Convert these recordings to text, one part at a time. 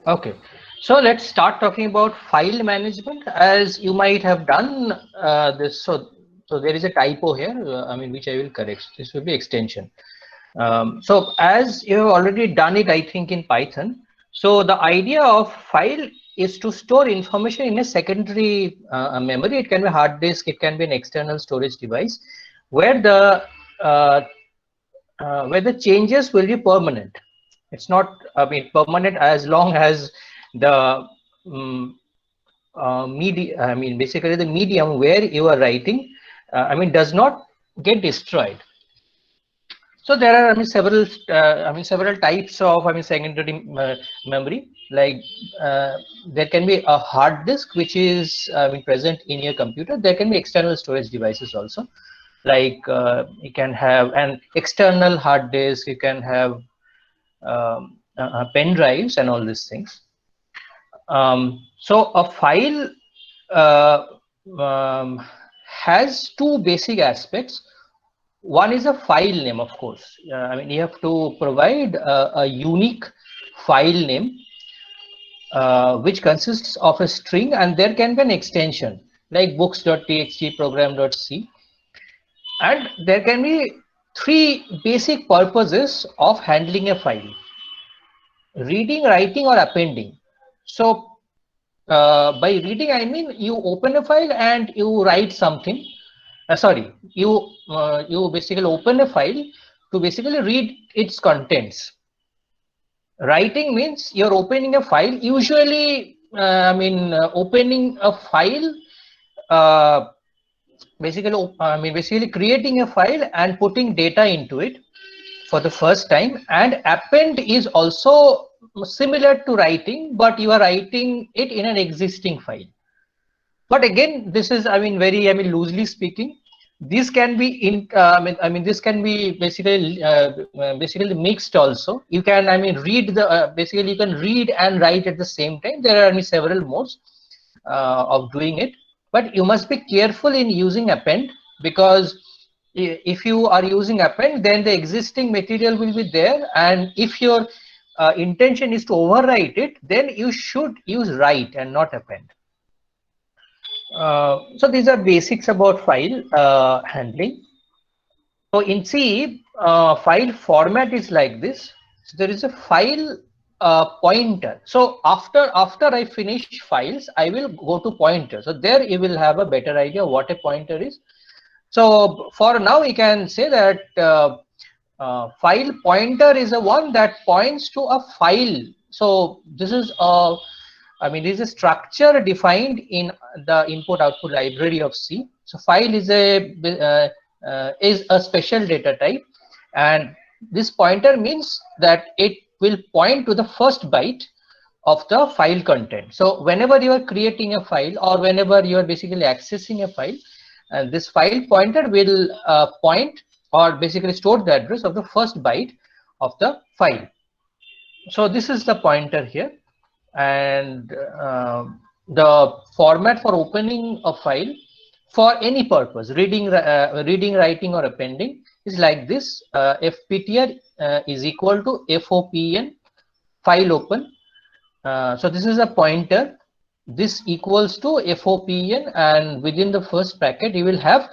Okay, so let's start talking about file management. As you might have done this, so there is a typo here. I mean, which I will correct. This will be extension. So as you have already done it, I think in Python. So the idea of file is to store information in a secondary memory. It can be hard disk. It can be an external storage device, where uh, the changes will be permanent. It's not, I mean, permanent as long as the media, I mean, basically the medium where you are writing, I mean, does not get destroyed. So there are, I mean, several types of, I mean, secondary memory. Like there can be a hard disk, which is, I mean, present in your computer. There can be external storage devices also. Like you can have an external hard disk. You can have pen drives and all these things. So a file uh, um, has two basic aspects. One is a file name, of course. I mean, you have to provide a unique file name, which consists of a string, and there can be an extension like books.txt, program.c. And there can be three basic purposes of handling a file: reading, writing, or appending. So by reading, I mean you open a file and you write something. Sorry, you basically open a file to basically read its contents. Writing means you're opening a file. Usually, opening a file, uh, basically creating a file and putting data into it for the first time. And append is also similar to writing, but you are writing it in an existing file. But again, this is, I mean, very, I mean, loosely speaking, this can be this can be basically mixed also. You can, I mean, read the, basically you can read and write at the same time. There are, I mean, several modes of doing it, but you must be careful in using append, because if you are using append, then the existing material will be there, and if your intention is to overwrite it, then you should use write and not append. So these are basics about file handling. So in C, file format is like this. So there is a file pointer. So after I finish files, I will go to pointer. So there you will have a better idea what a pointer is. So for now, we can say that file pointer is a one that points to a file. So this is a, I mean, this is a structure defined in the input-output library of C. So file is a special data type, and this pointer means that it will point to the first byte of the file content. So whenever you are creating a file, or whenever you are basically accessing a file, and this file pointer will point, or basically store the address of the first byte of the file. So this is the pointer here. And the format for opening a file for any purpose, reading, writing, or appending, is like this. Fptr is equal to FOPN, file open. So this is a pointer. This equals to FOPN, and within the first bracket you will have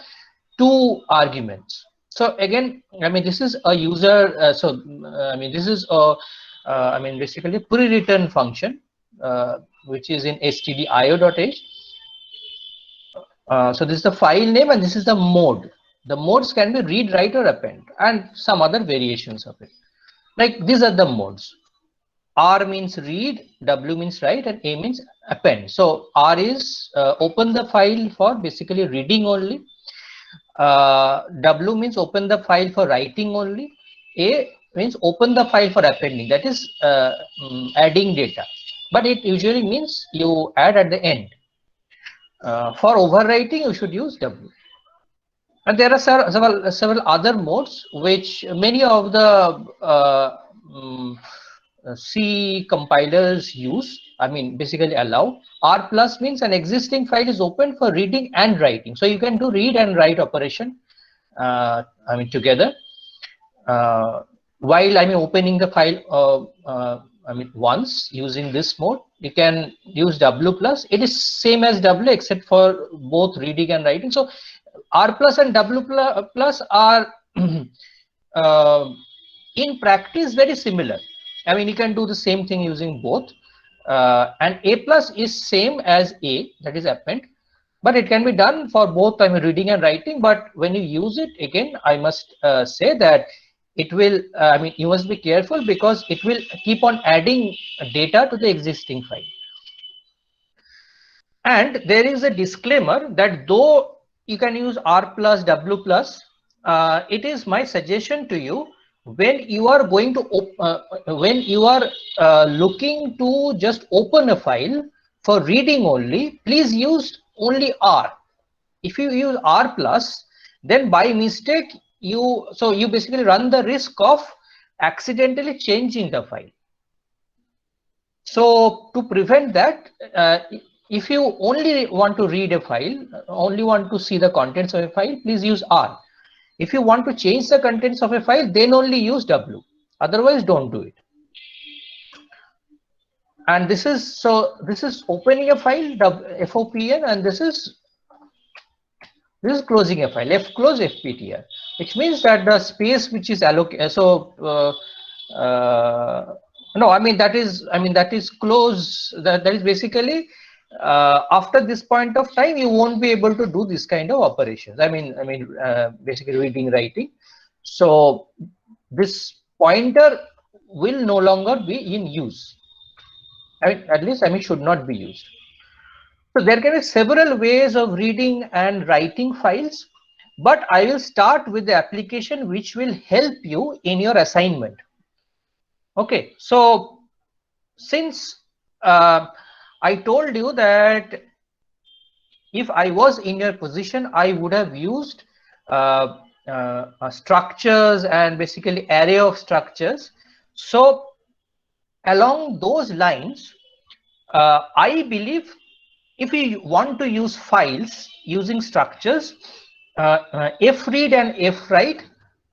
two arguments. So again, I mean, this is a user. I mean, this is a basically pre-written function, which is in stdio.h. So this is the file name, and this is the mode. The modes can be read, write, or append, and some other variations of it. Like these are the modes. R means read, W means write, and A means append. So R is open the file for basically reading only. W means open the file for writing only. A means open the file for appending, that is adding data. But it usually means you add at the end. For overwriting, you should use W. And there are several other modes which many of the C compilers use. I mean, basically allow. R plus means an existing file is open for reading and writing. So you can do read and write operation, together. While opening the file I mean once using this mode. You can use W plus. It is same as W except for both reading and writing. So R plus and W plus are in practice very similar. I mean, you can do the same thing using both. And A plus is same as A, that is append, but it can be done for both, I mean, reading and writing. But when you use it, again, I must say that it will, I mean, you must be careful because it will keep on adding data to the existing file. And there is a disclaimer that though you can use R plus, W plus, it is my suggestion to you, when you are going to when you are looking to just open a file for reading only, please use only R. If you use R plus, then by mistake you basically run the risk of accidentally changing the file. So to prevent that, if you only want to read a file, only want to see the contents of a file, please use R. If you want to change the contents of a file, then only use W. Otherwise, don't do it. And this is opening a file, FOPN, and this is closing a file, close FPTR, which means that the space which is allocated. No, I mean that is close. That is basically after this point of time, you won't be able to do this kind of operations. Basically reading, writing. So this pointer will no longer be in use. At least should not be used. So there can be several ways of reading and writing files, but I will start with the application which will help you in your assignment. Okay, so since I told you that if I was in your position, I would have used structures and basically array of structures. So along those lines, I believe if you want to use files using structures, fread and fwrite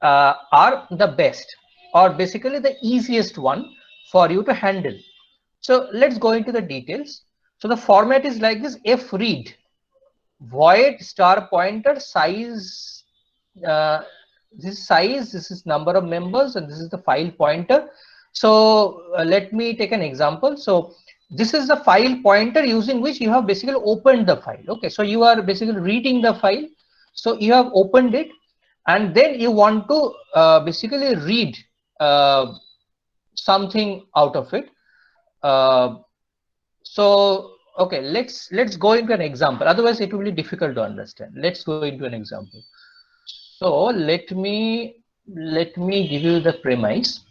are the best, or basically the easiest one for you to handle. So let's go into the details. So the format is like this: fread, void star pointer size. This is size, this is number of members, and this is the file pointer. So let me take an example. So this is the file pointer using which you have basically opened the file. Okay, so you are basically reading the file. So you have opened it, and then you want to basically read something out of it. So okay, let's go into an example. Otherwise, it will be difficult to understand. Let's go into an example. So let me give you the premise.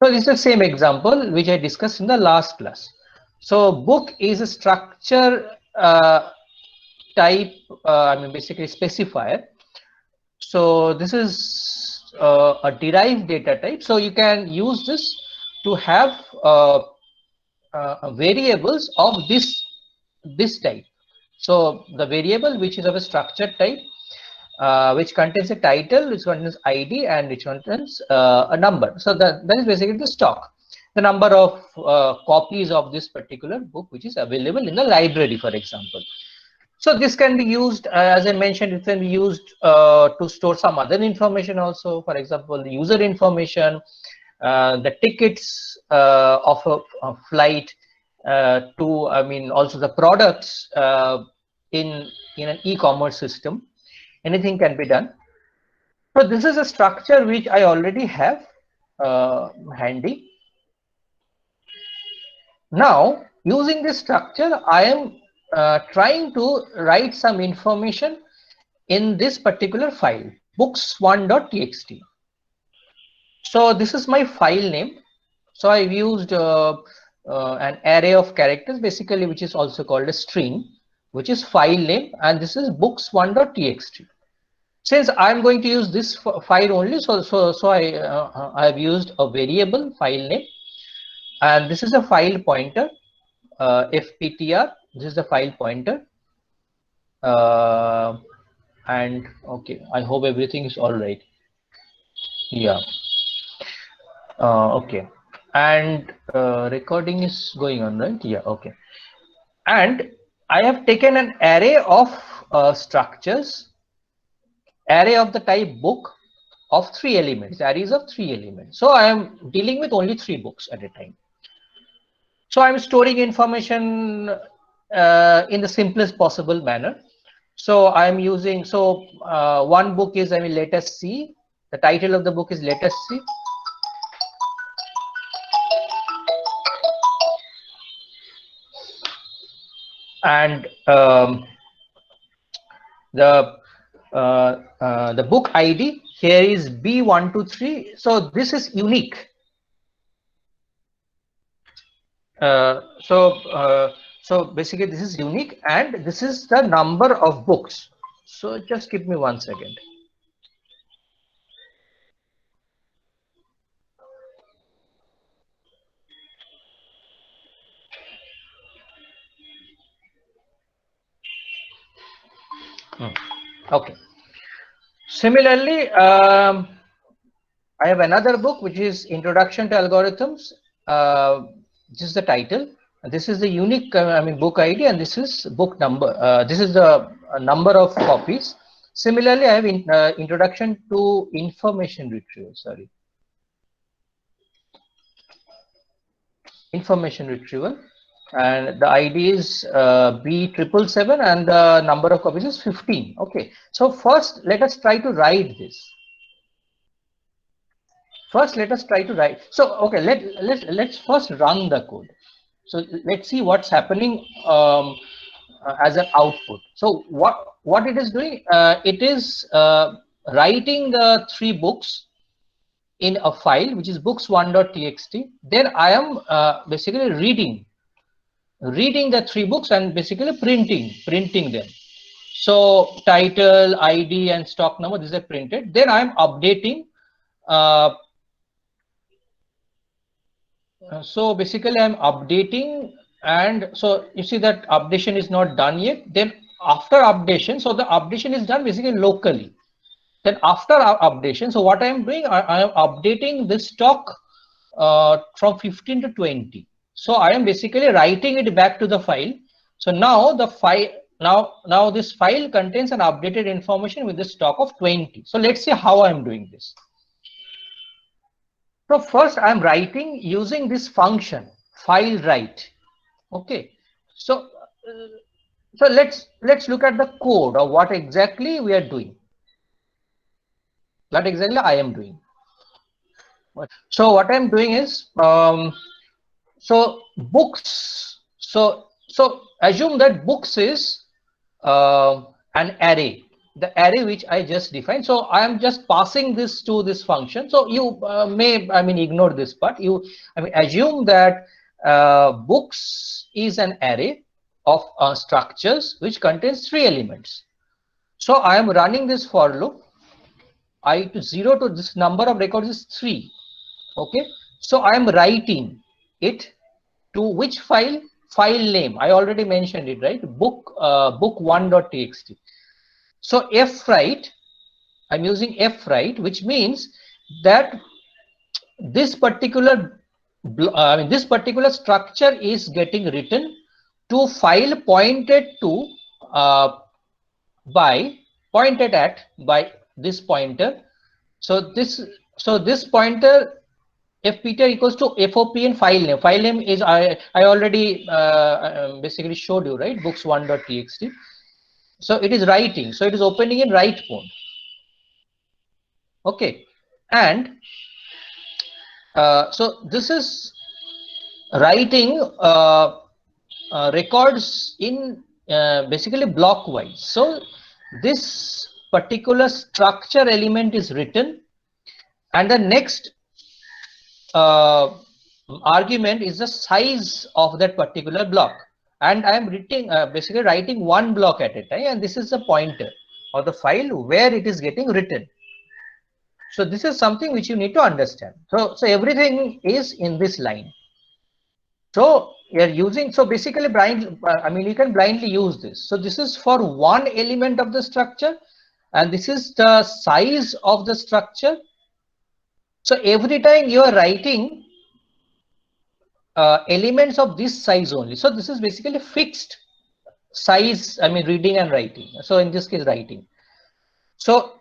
So this is the same example which I discussed in the last class. So book is a structure type, basically specifier. So this is a derived data type. So you can use this to have variables of this type. So the variable which is of a structured type, which contains a title, which contains ID, and which contains a number. So that is basically the stock, the number of copies of this particular book which is available in the library, for example. So this can be used, as I mentioned, it can be used to store some other information also. For example, the user information, the tickets of a flight, also the products in an e-commerce system. Anything can be done. So this is a structure which I already have handy. Now, using this structure, I am trying to write some information in this particular file, books1.txt. So this is my file name. So I've used an array of characters, basically, which is also called a string, which is file name, and this is books1.txt. Since I'm going to use this file only, so I have used a variable file name, and this is a file pointer, fptr. This is the file pointer, and okay, I hope everything is all right. Yeah. Okay. and recording is going on, right? Yeah, okay. And I have taken an array of structures, array of the type book of 3 elements, arrays of 3 elements. So I am dealing with only 3 books at a time. So I'm storing information in the simplest possible manner. So I'm using, so one book is, I mean, let us see. The title of the book is Let Us See. And the book ID here is B123. So this is unique. So basically this is unique, and this is the number of books. So just give me 1 second. Okay. Similarly, I have another book which is Introduction to Algorithms. This is the title. This is the unique, I mean, book ID, and this is book number. This is the number of copies. Similarly, I have Introduction to Information Retrieval. Sorry, Information Retrieval, and the ID is B777, and the number of copies is 15. Okay, so first let us try to write this. First, let us try to write. So, okay, let's first run the code. So let's see what's happening as an output. So what it is doing? It is writing the 3 books in a file which is books1.txt. Then I am basically reading the 3 books and basically printing them. So title, ID, and stock number, these are printed. Then I am updating. So basically I'm updating, and so you see that updation is not done yet. Then after updation, so the updation is done basically locally. Then after updation, so what I am doing, I am updating this stock from 15 to 20. So I am basically writing it back to the file. So now the file, now this file contains an updated information with the stock of 20. So let's see how I am doing this. So first I'm writing using this function file write. Okay, so let's look at the code of what exactly we are doing. What exactly I am doing. So what I'm doing is so books. So assume that books is an array. The array which I just defined. So I am just passing this to this function. So you may, I mean, ignore this part. I mean, assume that books is an array of structures which contains 3 elements. So I am running this for loop. I to 0 to this number of records is 3. Okay. So I am writing it to which file? File name. I already mentioned it, right? Book1.txt. So fwrite, I'm using fwrite, which means that this particular this particular structure is getting written to file pointed to pointed at by this pointer. So this pointer fptr equals to fop and file name. File name is I already basically showed you, right? Books1.txt. So it is writing. So it is opening in write mode. Okay, and so this is writing records in basically blockwise. So this particular structure element is written, and the next argument is the size of that particular block. And I am basically writing 1 block at a time, and this is the pointer or the file where it is getting written. So this is something which you need to understand. So everything is in this line. So you're using, so basically I mean, you can blindly use this. So this is for 1 element of the structure, and this is the size of the structure. So every time you are writing elements of this size only. So this is basically fixed size, I mean reading and writing. So in this case writing. So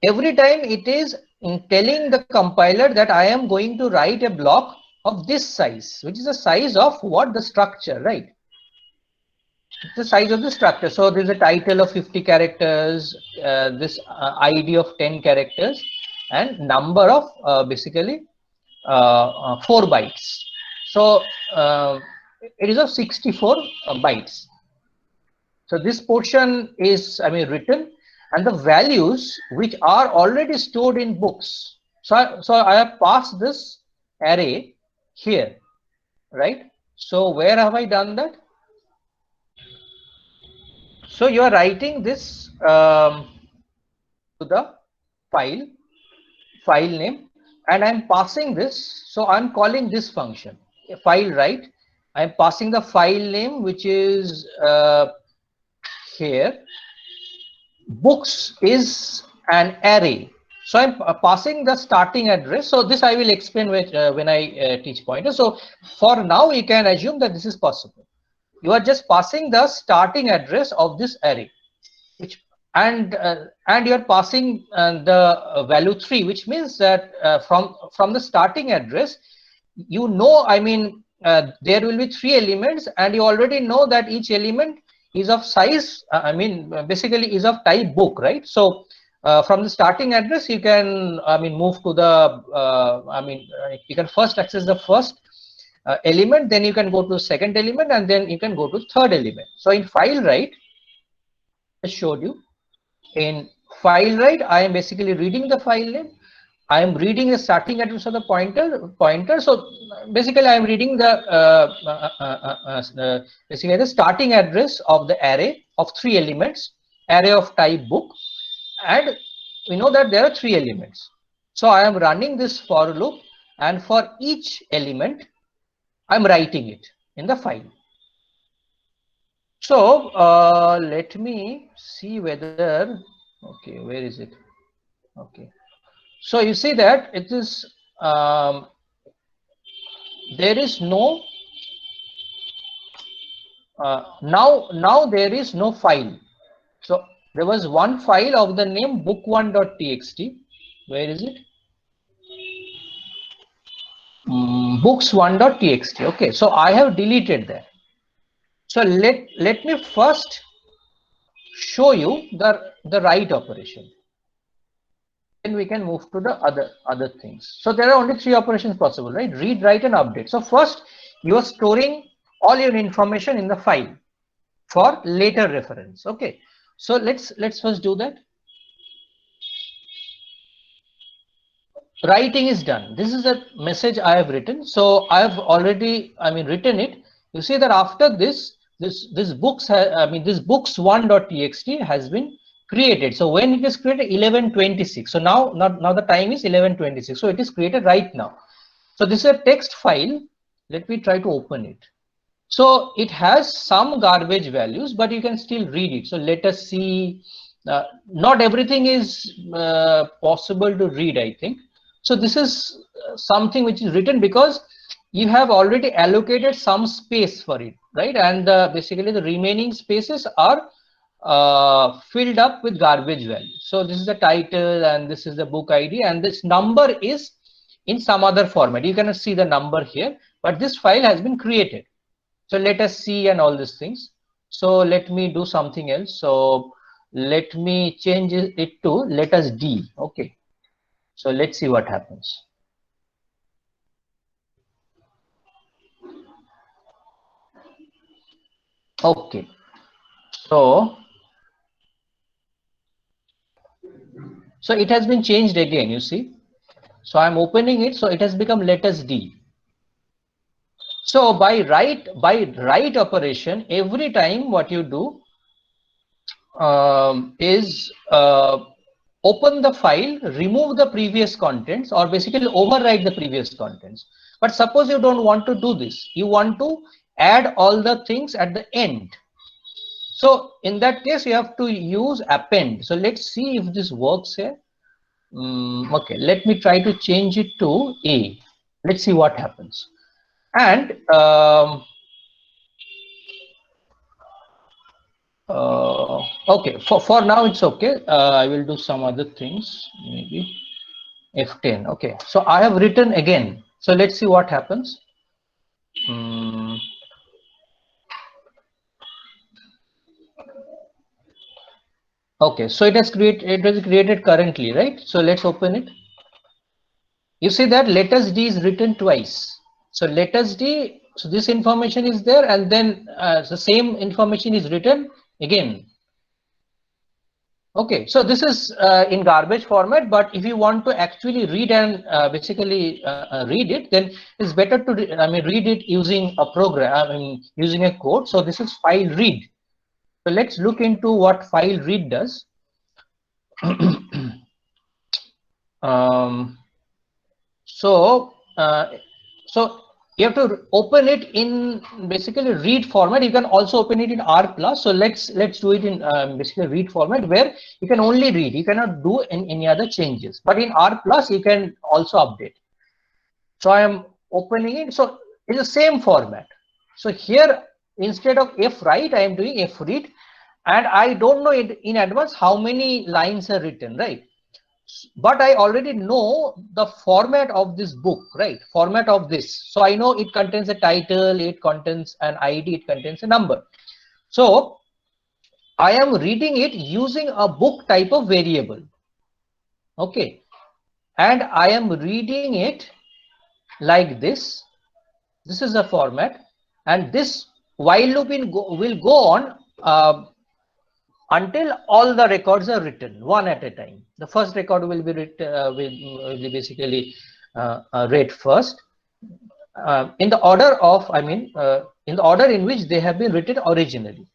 every time it is telling the compiler that I am going to write a block of this size, which is the size of what? The structure, right? The size of the structure. So there's a title of 50 characters, this ID of 10 characters, and number of basically 4 bytes. So it is of 64 bytes. So this portion is, I mean, written, and the values which are already stored in books. So I have passed this array here, right? So where have I done that? So you are writing this to the file name, and I'm passing this. So I'm calling this function file write. I'm passing the file name, which is here. Books is an array. So I'm passing the starting address. So this I will explain when I teach pointer. So for now, you can assume that this is possible. You are just passing the starting address of this array, which and you are passing the value 3, which means that from the starting address, you know, I mean, there will be 3 elements, and you already know that each element is of size, I mean, basically is of type book, right? So from the starting address, you can, I mean, move to the, you can first access the first element, then you can go to second element, and then you can go to third element. So in file write, I showed you, in file write, I am basically reading the file name. I am reading the starting address of the pointer. So basically, I am reading the basically the starting address of the array of 3 elements, array of type book, and we know that there are 3 elements. So I am running this for loop, and for each element, I am writing it in the file. So let me see whether, okay, where is it? Okay. So you see that it is, there is no, now there is no file. So there was one file of the name book1.txt. Where is it? Books1.txt. Okay, so I have deleted that. So let me first show you the write operation. Then we can move to the other things. So there are only 3 operations possible, right? Read, write, and update. So first, you are storing all your information in the file for later reference. Okay. So let's first do that. Writing is done. This is a message I have written. So I have already, I mean, written it. You see that after this books, this books1.txt has been created. So when it is created, 11:26. So now the time is 11:26. So it is created right now. So this is a text file. Let me try to open it. So it has some garbage values, but you can still read it. So let us see. Not everything is possible to read, I think. So this is something which is written because you have already allocated some space for it, right? And basically the remaining spaces are filled up with garbage value. So this is the title, and this is the book ID, and this number is in some other format. You cannot see the number here, but this file has been created. So let us see and all these things. So let me do something else. So let me change it to let us D. Okay. So let's see what happens. Okay. So it has been changed again, you see. So I'm opening it. So it has become let us D. So by write operation, every time what you do is open the file, remove the previous contents, or basically overwrite the previous contents. But suppose you don't want to do this, you want to add all the things at the end. So in that case, you have to use append. So let's see if this works here. Okay, let me try to change it to A. Let's see what happens. And okay, for now it's okay. I will do some other things, maybe F10. Okay, so I have written again. So let's see what happens. Okay, so it was created currently, right? So let's open it. You see that letters D is written twice. So letters D, so this information is there, and then the same information is written again. Okay, so this is in garbage format, but if you want to actually read and basically read it, then it's better to read it using a program, using a code. So this is file read. So let's look into what file read does. So you have to open it in basically read format. You can also open it in R+. So let's do it in basically read format, where you can only read. You cannot do any other changes. But in R+, you can also update. So I am opening it. So it's the same format. So here, instead of F write, I am doing F read, and I don't know in advance how many lines are written, right? But I already know the format of this book, right? Format of this. So I know it contains a title, it contains an ID, it contains a number. So I am reading it using a book type of variable. Okay. And I am reading it like this. This is the format. And this while loop will go on until all the records are written one at a time. The first record will be written, will be basically read first in the order of, in the order in which they have been written originally.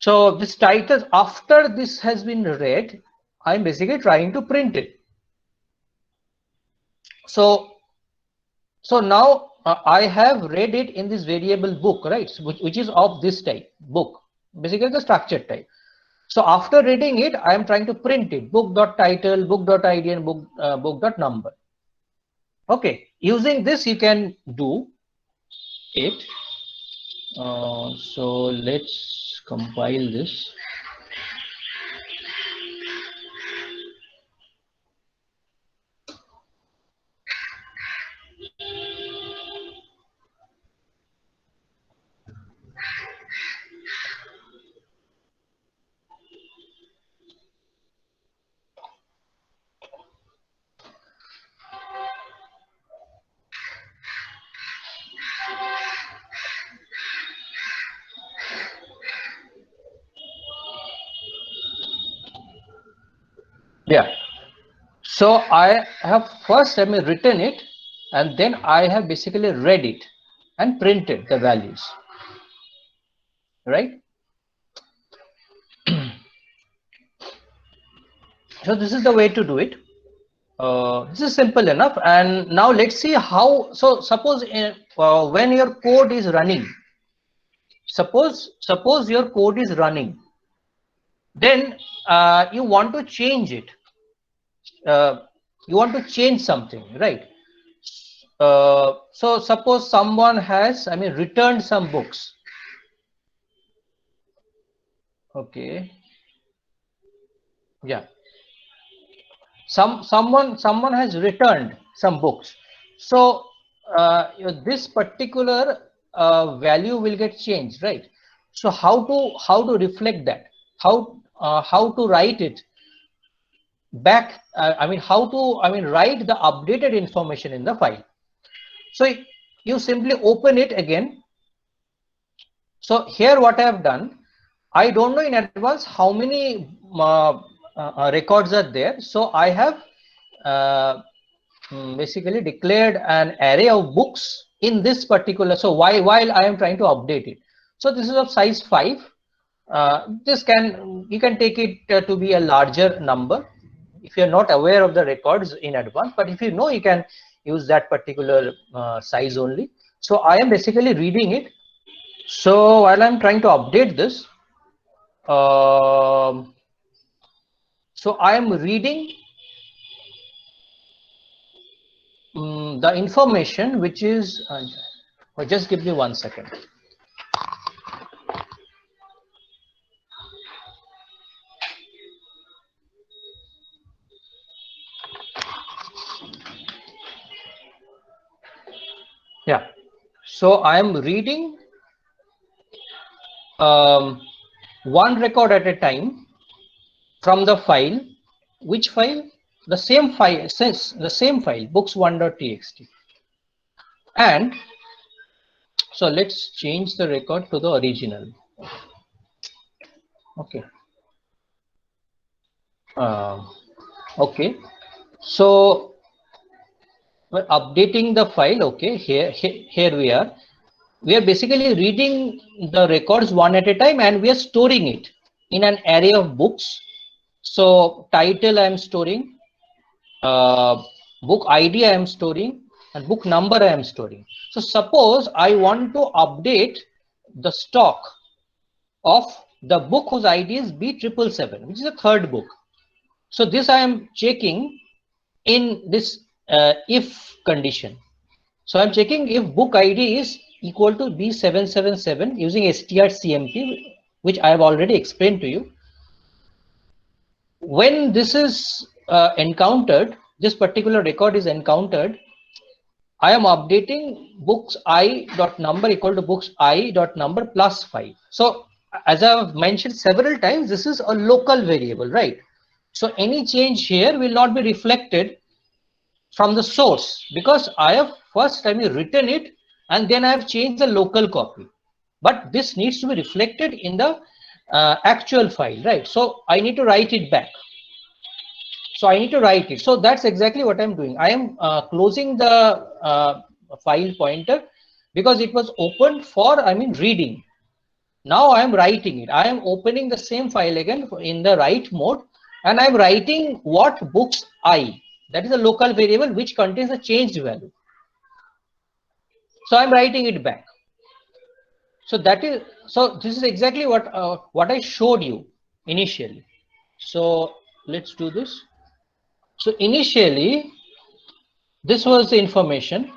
So this title, after this has been read, I'm basically trying to print it. So now I have read it in this variable book, right? Which is of this type, book, basically the structured type. So after reading it, I am trying to print it, book.title, book.id, and book.number. Okay, using this you can do it. So let's compile this. Yeah. So I have first written it, and then I have basically read it and printed the values, right? So this is the way to do it. This is simple enough. And now let's see how. So suppose when your code is running, suppose your code is running, then you want to change it. You want to change something, right? So suppose someone has, returned some books. Okay. Yeah. Someone has returned some books. So this particular value will get changed, right? So how to reflect that? How to write it back? How to write the updated information in the file? So you simply open it again. So here what I have done, I don't know in advance how many records are there. So I have basically declared an array of books in this particular. So while I am trying to update it, so this is of size 5. You can take it to be a larger number if you're not aware of the records in advance, but if you know, you can use that particular size only. So I am basically reading it. So while I'm trying to update this, so I am reading the information which is, just give me 1 second. Yeah, so I am reading one record at a time from the file. Which file? The same file, says the same file, books1.txt. And so let's change the record to the original. Okay. Okay. So we're updating the file. Okay. Here we are. We are basically reading the records one at a time, and we are storing it in an array of books. So title I am storing, book ID I am storing, and book number I am storing. So suppose I want to update the stock of the book whose ID is B777, which is the third book. So this I am checking in this if condition. So I'm checking if book ID is equal to B777 using strcmp, which I have already explained to you. When this is encountered, this particular record is encountered, I am updating books I dot number equal to books I dot number plus 5. So as I have mentioned several times, this is a local variable, right? So any change here will not be reflected from the source, because I have first time written it and then I have changed the local copy. But this needs to be reflected in the actual file, right? So I need to write it back. So I need to write it. So that's exactly what I'm doing. I am closing the file pointer because it was opened for, reading. Now I am writing it. I am opening the same file again in the write mode, and I'm writing what books I. That is a local variable which contains a changed value. So I'm writing it back. So this is exactly what I showed you initially. So let's do this. So initially, this was the information.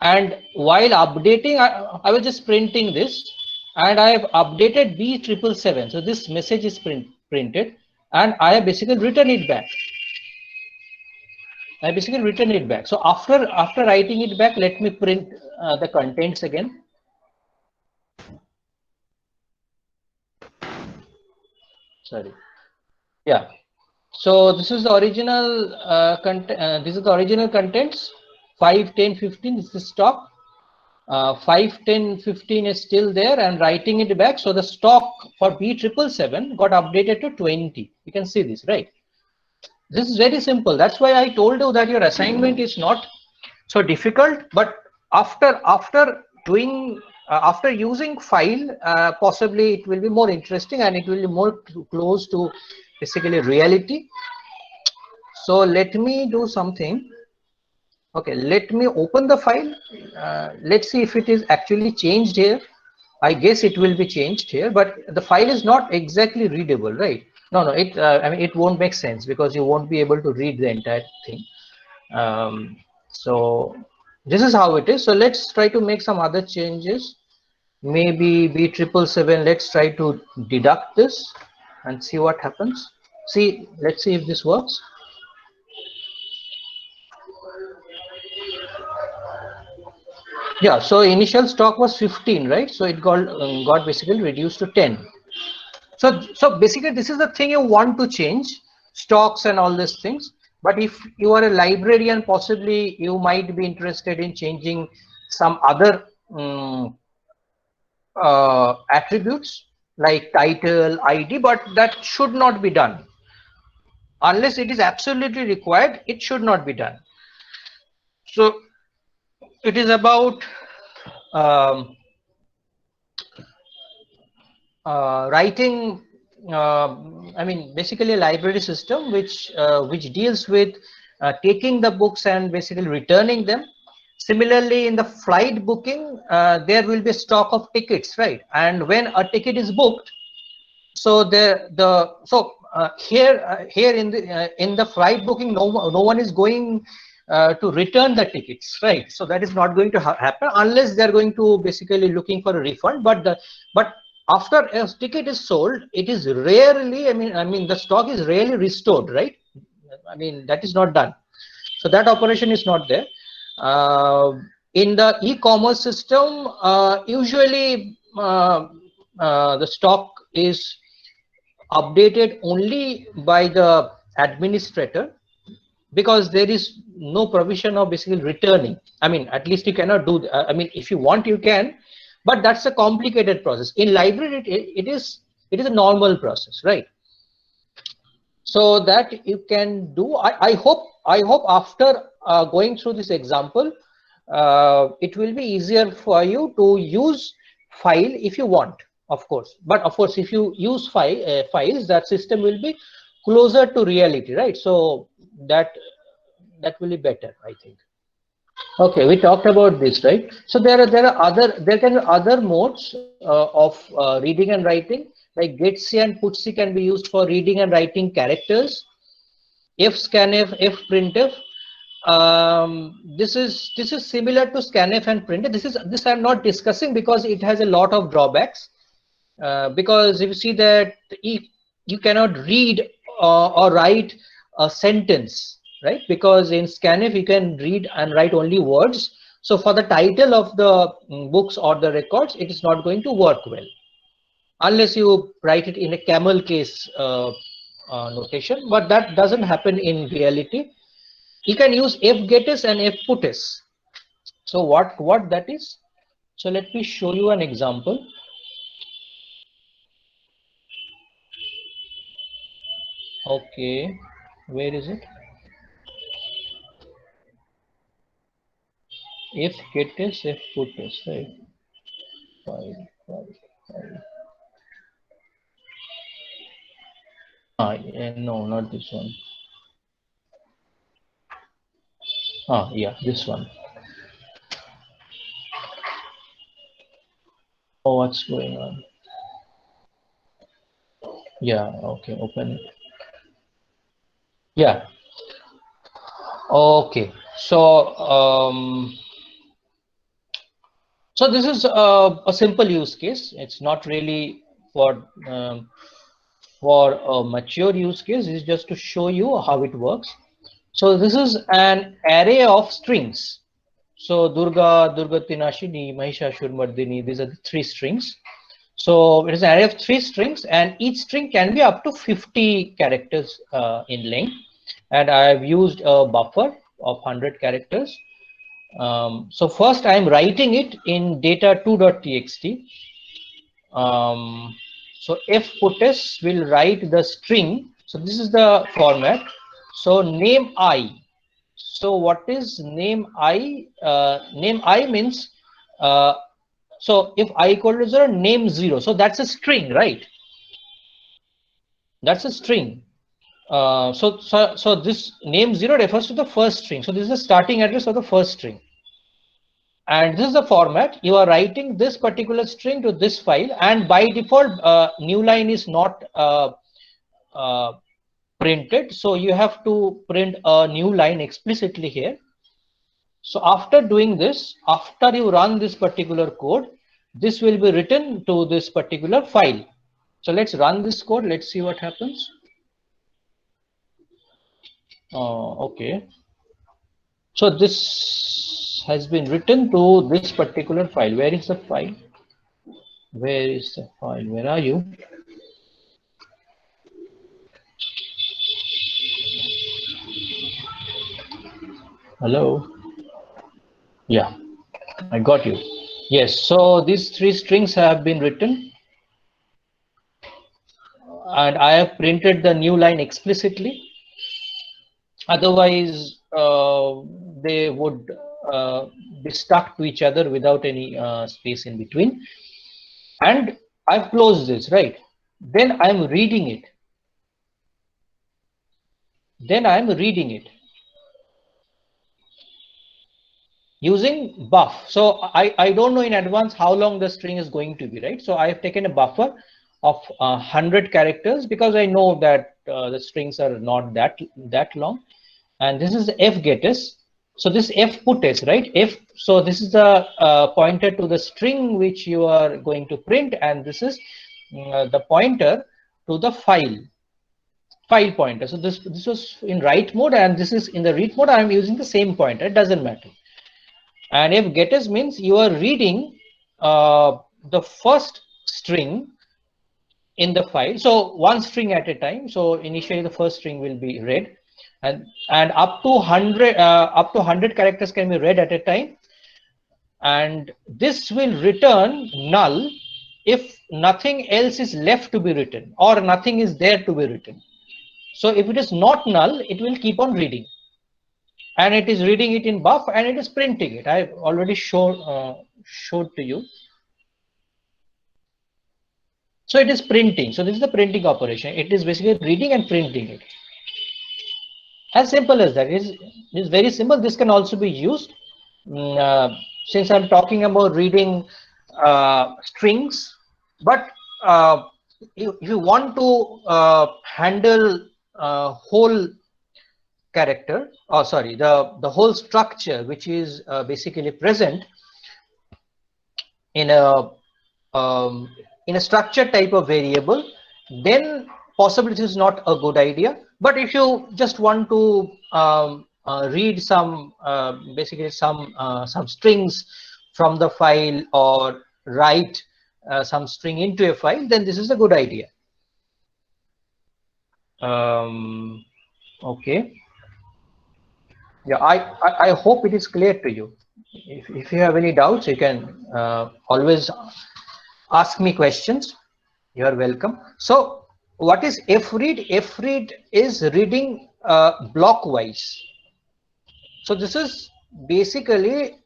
And while updating, I was just printing this, and I have updated B777. So this message is printed, and I have basically written it back. So after writing it back, let me print the contents again. Sorry. Yeah. So this is the original content. This is the original contents. 5, 10, 15. This is stock. 5, 10, 15 is still there, and writing it back. So the stock for B777 got updated to 20. You can see this, right? This is very simple. That's why I told you that your assignment is not so difficult. But after using file, possibly it will be more interesting and it will be more close to basically reality. So let me do something. Okay, let me open the file. Let's see if it is actually changed here. I guess it will be changed here, but the file is not exactly readable, right? No, it won't make sense because you won't be able to read the entire thing. So this is how it is. So let's try to make some other changes. Maybe B777. Let's try to deduct this and see what happens. Let's see if this works. Yeah, so initial stock was 15, right? So it got basically reduced to 10. So basically this is the thing you want to change, stocks and all these things. But if you are a librarian, possibly you might be interested in changing some other attributes like title, ID, but that should not be done. Unless it is absolutely required, it should not be done. So it is about writing, basically a library system which deals with taking the books and basically returning them. Similarly, in the flight booking, there will be a stock of tickets, right? And when a ticket is booked, so here in the flight booking, no one is going to return the tickets, right? So that is not going to happen unless they are going to basically looking for a refund. But after a ticket is sold, it is rarely, I mean the stock is rarely restored, right? I mean that is not done. So that operation is not there. In the e-commerce system, usually the stock is updated only by the administrator, because there is no provision of basically returning. I mean, at least you cannot do, I mean, if you want, you can, but that's a complicated process. In library, it is a normal process, right? So that you can do. I hope after going through this example, it will be easier for you to use file if you want, of course. But of course, if you use files, that system will be closer to reality, right? So that will be better, I think. Okay, we talked about this, right? So there can be other modes of reading and writing, like getC and putC can be used for reading and writing characters. fscanf, fprintf. This is similar to scanf and printf. This I'm not discussing because it has a lot of drawbacks. Because if you see that you cannot read or write a sentence, right? Because in scanf you can read and write only words. So for the title of the books or the records, it is not going to work well unless you write it in a camel case notation. But that doesn't happen in reality. You can use fgetS and fputS. So what that is? So let me show you an example. Okay, where is it? fgetS, fputS, right? File. No, not this one. Yeah, this one. Oh, what's going on? Yeah, okay, open it. Yeah. Okay, so so this is a simple use case. It's not really for a mature use case. It's just to show you how it works. So this is an array of strings. So Durga, Durgatinashini, Mahishashurmardini, these are the 3 strings. So it is an array of 3 strings, and each string can be up to 50 characters in length. And I have used a buffer of 100 characters. So first I am writing it in data2.txt. So fputS will write the string. So this is the format. So name I. So what is name I? Name I means so if I equal to 0, name 0. So that's a string, right? That's a string. So this name 0 refers to the first string. So this is the starting address of the first string. And this is the format. You are writing this particular string to this file, and by default, new line is not printed. So you have to print a new line explicitly here. So after doing this, after you run this particular code, this will be written to this particular file. So let's run this code. Let's see what happens. Okay. So this has been written to this particular file. Where is the file? Where is the file? Where are you? Hello? Yeah, I got you. Yes, so these 3 strings have been written, and I have printed the new line explicitly. Otherwise, they would be stuck to each other without any space in between. And I've closed this, right? Then I'm reading it. Using buff. So I don't know in advance how long the string is going to be, right? So I have taken a buffer of 100 characters because I know that the strings are not that long. And this is fgetS. So this fputS, right? So this is the pointer to the string which you are going to print, and this is the pointer to the file pointer. So this was in write mode, and this is in the read mode. I am using the same pointer. It doesn't matter. And fgetS means you are reading the first string in the file. So one string at a time. So initially the first string will be read, and up to 100 characters can be read at a time. And this will return null if nothing else is left to be written or nothing is there to be written. So if it is not null, it will keep on reading, and it is reading it in buff, and it is printing it. I've already showed to you. So it is printing. So this is the printing operation. It is basically reading and printing it. As simple as that. It is very simple. This can also be used. Since I'm talking about reading strings, but if you want to handle whole character, or sorry, the whole structure which is basically present in a structure type of variable, then possibly this is not a good idea. But if you just want to read some basically some strings from the file, or write some string into a file, then this is a good idea. Okay. Yeah, I hope it is clear to you. If you have any doubts, you can always ask me questions. You are welcome. So what is fread? Fread is reading block wise. So this is basically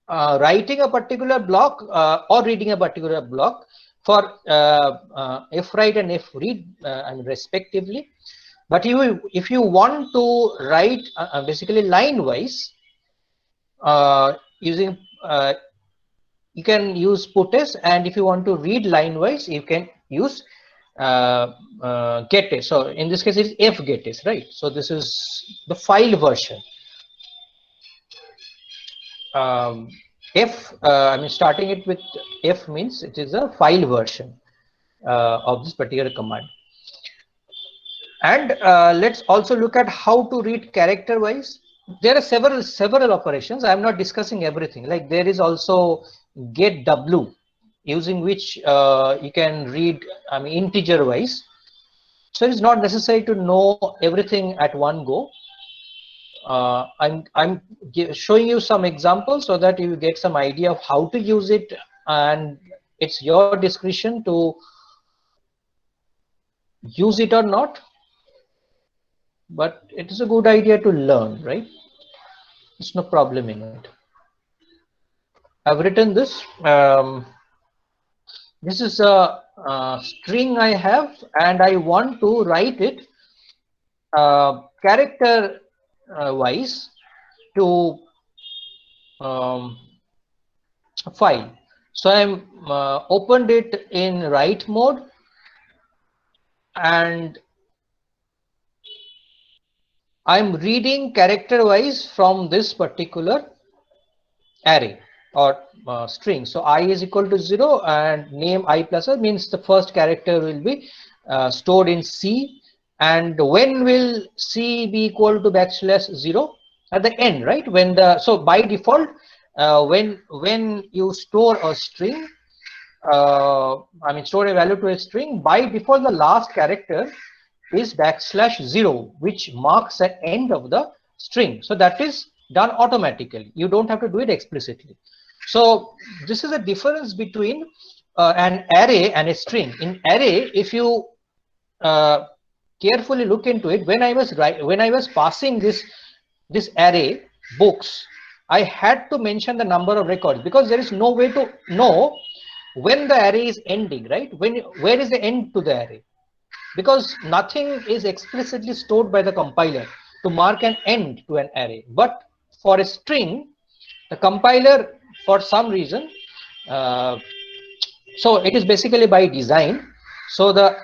writing a particular block or reading a particular block for fwrite and fread and respectively. But if you want to write basically line wise, using you can use putS, and if you want to read line wise, you can use getS. So in this case, it's fgetS, right? So this is the file version. I mean, starting it with f means it is a file version of this particular command. And let's also look at how to read character wise. There are several operations. I am not discussing everything. Like there is also getW, using which you can read, I mean, integer wise. So it's not necessary to know everything at one go. I'm showing you some examples so that you get some idea of how to use it, and it's your discretion to use it or not. But it is a good idea to learn, right? It's no problem in it. I've written this. This is a string I have, and I want to write it character wise to file. So I'm opened it in write mode, and I'm reading character wise from this particular array or string. So I is equal to 0, and name I plus R means the first character will be stored in C. And when will C be equal to \0? At the end, right? When the, so by default, when you store a string, I mean store a value to a string, by default the last character is \0, which marks the end of the string. So that is done automatically. You don't have to do it explicitly. So this is a difference between an array and a string. In array, if you carefully look into it, when I was passing this array books, I had to mention the number of records, because there is no way to know when the array is ending, right? Where is the end to the array? Because nothing is explicitly stored by the compiler to mark an end to an array. But for a string, the compiler, for some reason, so it is basically by design. So the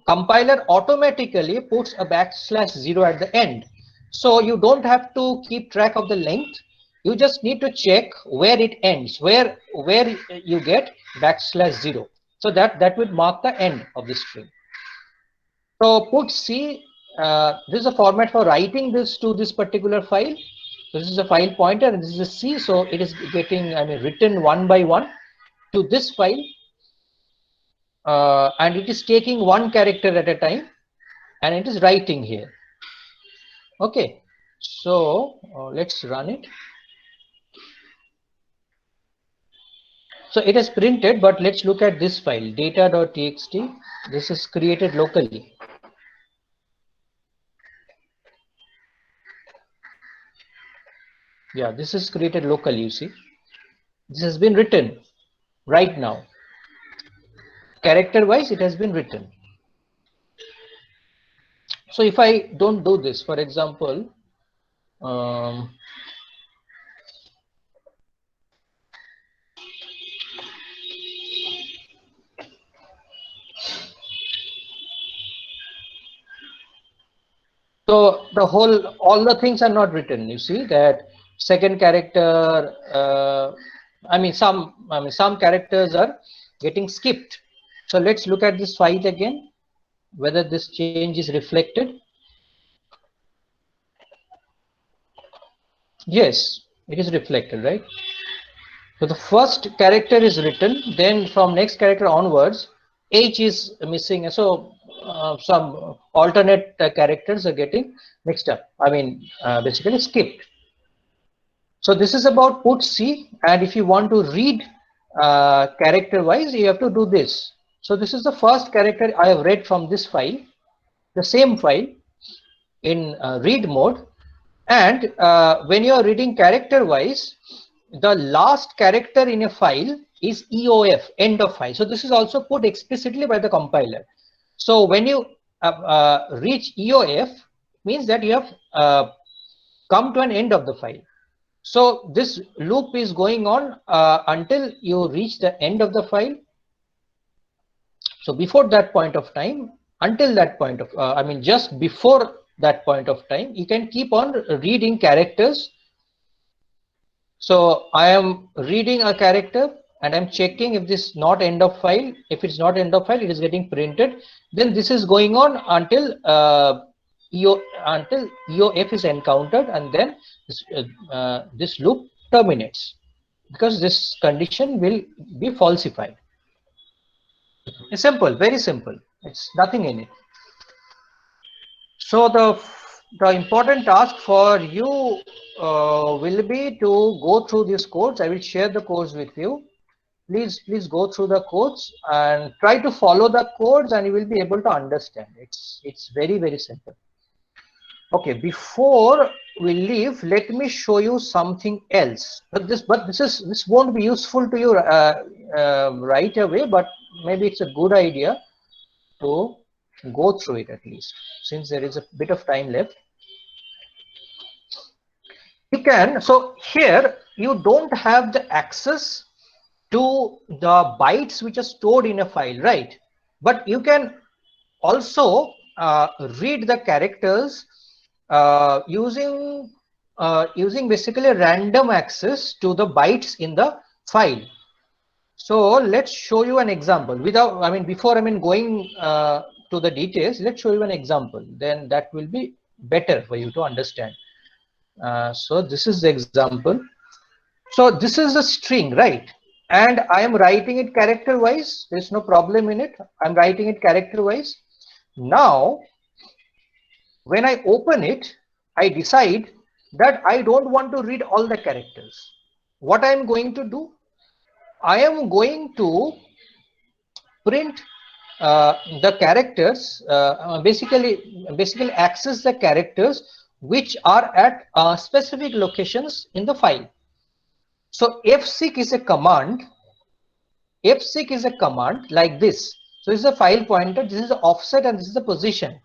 compiler automatically puts a \0 at the end. So you don't have to keep track of the length. You just need to check where it ends, where you get \0. So that would mark the end of the string. So put C, this is a format for writing this to this particular file. This is a file pointer and this is a C, so it is getting written one by one to this file, and it is taking one character at a time and it is writing here. Okay, so let's run it. So it is printed, but let's look at this file, data.txt. This is created locally. Yeah, this is created locally, you see. This has been written right now. Character wise, it has been written. So if I don't do this, for example, so all the things are not written. You see that second character, some characters are getting skipped. So let's look at this file again, whether this change is reflected. Yes, it is reflected, right? So the first character is written, then from next character onwards, H is missing. So some alternate characters are getting mixed up. Basically skipped. So this is about put C, and if you want to read character wise, you have to do this. So this is the first character I have read from this file, the same file in read mode. And when you are reading character wise, the last character in a file is EOF, end of file. So this is also put explicitly by the compiler. So when you reach EOF, means that you have come to an end of the file. So this loop is going on until you reach the end of the file. So before that point of time, until that point of, just before that point of time, you can keep on reading characters. So I am reading a character and I'm checking if this is not end of file. If it's not end of file, it is getting printed. Then this is going on until EOF is encountered, and then this loop terminates, because this condition will be falsified. It's simple, very simple. It's nothing in it. So the important task for you will be to go through these codes. I will share the codes with you. Please go through the codes and try to follow the codes, and you will be able to understand. It's very, very simple. Okay, before we leave, let me show you something else. But this won't be useful to you right away, but maybe it's a good idea to go through it at least, since there is a bit of time left. You can, so here you don't have the access to the bytes which are stored in a file, right? But you can also read the characters using basically random access to the bytes in the file. So let's show you an example. Before going to the details, let's show you an example. Then that will be better for you to understand. So this is the example. So this is a string, right? And I am writing it character wise. There's no problem in it. I'm writing it character wise. Now, when I open it, I decide that I don't want to read all the characters. What I am going to do, I am going to print the characters, basically access the characters which are at specific locations in the file. So fseek is a command. Fseek is a command like this. So this is a file pointer, this is the offset, and this is the position.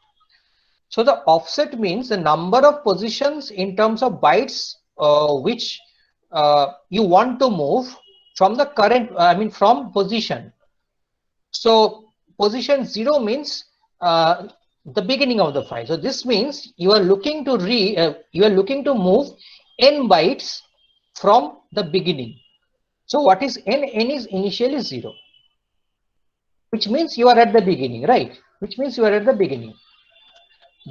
So the offset means the number of positions in terms of bytes which you want to move from the current, from position. So position 0 means the beginning of the file. So this means you are looking to move n bytes from the beginning. So what is n? N is initially 0, which means you are at the beginning, right? Which means you are at the beginning.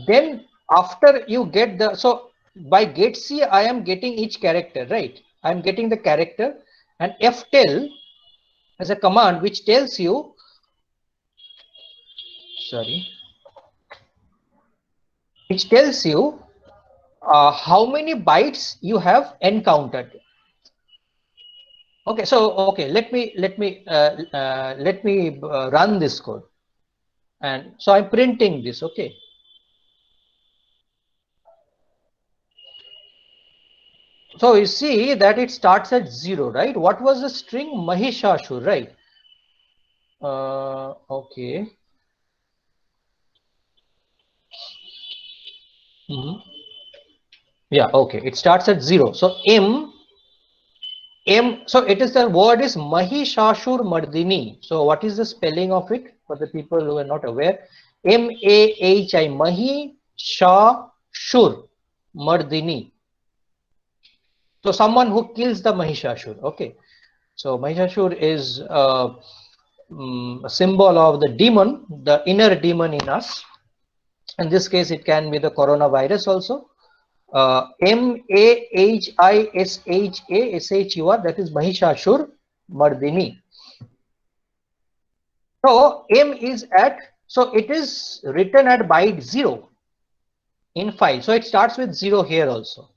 Then after you get the, so by getC, I am getting each character, right? I am getting the character, and ftell is a command which tells you, which tells you how many bytes you have encountered. Okay, so okay, let me run this code, and so I'm printing this. Okay. So you see that it starts at 0, right? What was the string? Mahishashur, right? Okay. Yeah, okay. It starts at 0. So M, so it is, the word is Mahishashur Mardini. So what is the spelling of it for the people who are not aware? M-A-H-I, Mahishashur Mardini. So someone who kills the Mahishashur. Okay. So Mahishashur is a symbol of the demon, the inner demon in us. In this case, it can be the coronavirus also. M-A-H-I-S-H-A-S-H-U-R, that is Mahishashur Mardini. So M is at, so it is written at byte 0 in file. So it starts with 0 here also.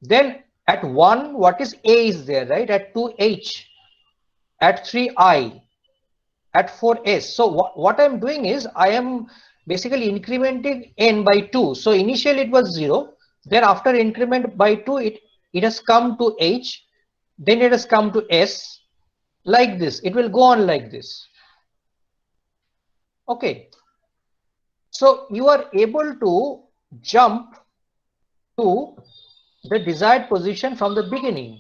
Then at 1, what is A is there, right? At 2, H. At 3, I. At 4, S. So what I'm doing is I am basically incrementing n by 2. So initially it was 0. Then after increment by 2, it has come to H. Then it has come to S. Like this. It will go on like this. Okay. So you are able to jump to the desired position from the beginning.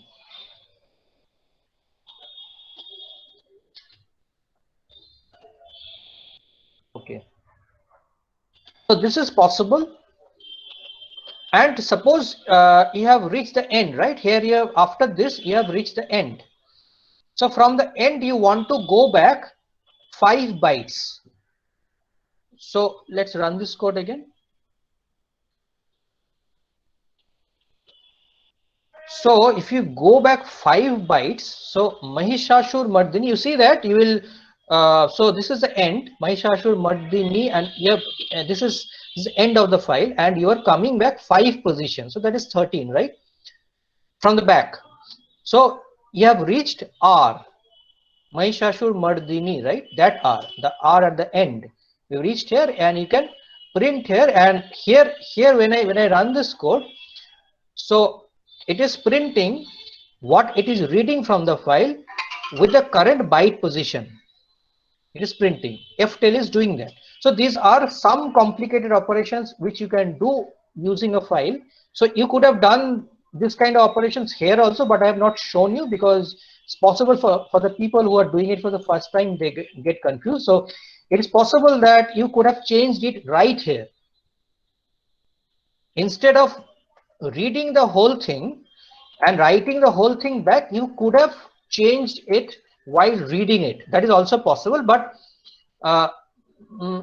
Okay. So this is possible. And suppose you have reached the end, right? Here you have, after this, you have reached the end. So from the end, you want to go back 5 bytes. So let's run this code again. So if you go back 5 bytes, so Mahishashur Mardini, you see that you will, so this is the end, Mahishashur Mardini, and you have, this is the end of the file, and you are coming back 5 positions. So that is 13, right? From the back. So you have reached R, Mahishashur Mardini, right? That R, the R at the end. You reached here, and you can print here, and here when I run this code, so it is printing what it is reading from the file with the current byte position. It is printing. ftell is doing that. So these are some complicated operations which you can do using a file. So you could have done this kind of operations here also, but I have not shown you because it's possible for the people who are doing it for the first time, they get confused. So it is possible that you could have changed it right here. Instead of reading the whole thing and writing the whole thing back, you could have changed it while reading it. That is also possible, but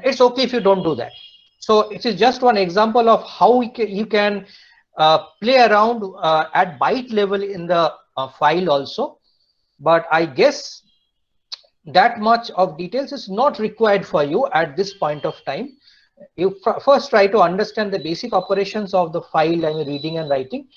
it's okay if you don't do that. So it is just one example of how you can play around at byte level in the file also. But I guess that much of details is not required for you at this point of time. You first try to understand the basic operations of the file and reading and writing.